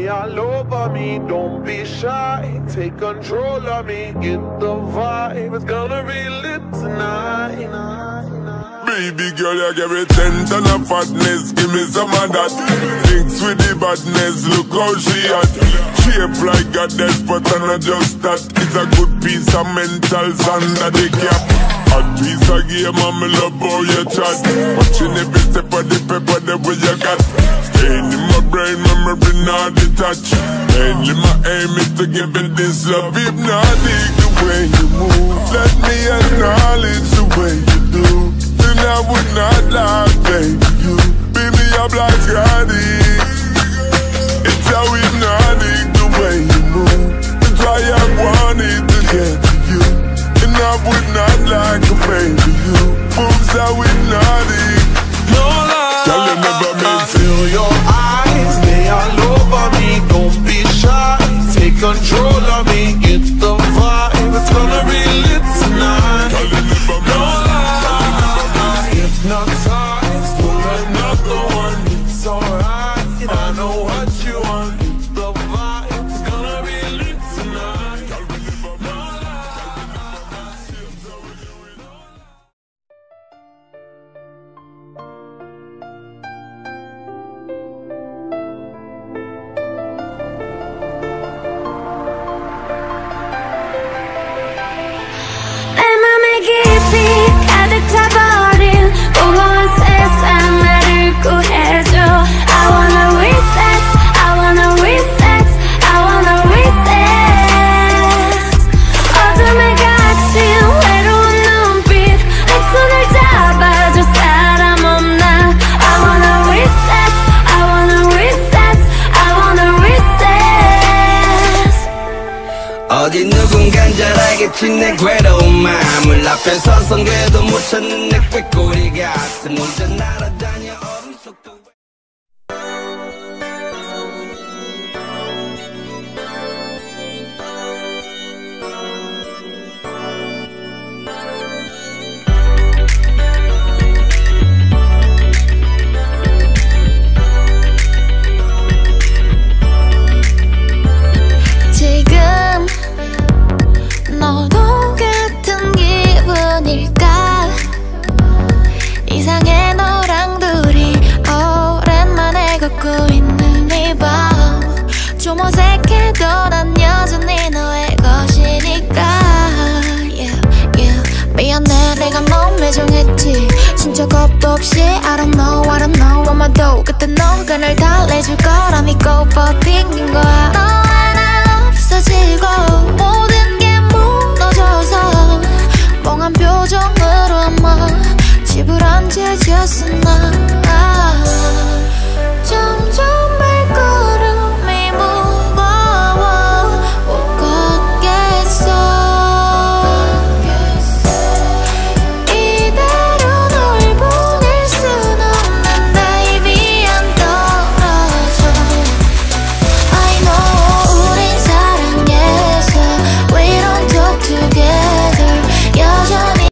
Stay all over me, don't be shy. Take control of me, get the vibe. It's gonna be lit tonight. Baby girl, you give me 10 ton of fatness. Give me some of that. Thinks with the badness, look how she at. Shape like a despot and not just that. It's a good piece of mental sand that they cap. A piece of game and me love how you chat. Watching every step of the paper the way you got. Staying in my brain, memory not detached. Mainly my aim is to give it this love. Hypnotic the way you move. Let me acknowledge the way you do. And I would not lie, baby, you beat me up like Scotty. It's how hypnotic the way you move. That's why I wanted to get to you. And I would not like a baby, you moves how hypnotic. No lie, Girl, you never miss it. feel your eyes, they all over me. Don't be shy, take control of me. Get the vibe, it's gonna be lit tonight. Girl, you never miss it. Hypnotized, pull another one. It's alright, I know what you want. The vibe is gonna be lit tonight. No lie. 내 맘에 깊이 가득 차버린 무거운 세상 나를 구해줘. I wanna reset, I wanna reset, I wanna reset. 어둠에 갇힌 외로운 눈빛 내 손을 잡아줄 사람 없나. I wanna reset, I wanna reset, I wanna reset. 어디 누군간 잘 알겠지 내 괴로운 마음을 앞에 서선 궤도 못 찾는 내 꾀꼬리 같은 혼자 날아다녀 얼음 속도. 지금 너도 같은 기분일까. 이상해 너랑 둘이 오랜만에 걷고 있는 이 밤. 좀 어색해도 난 여전히 너의 것이니까. yeah, yeah. 미안해 내가 너무 매정했지. 진짜 겁도 없이 I don't know 아마도 그때 너가 날 달래줄 거라 믿고 버틴 거야. 너 하나 없어지고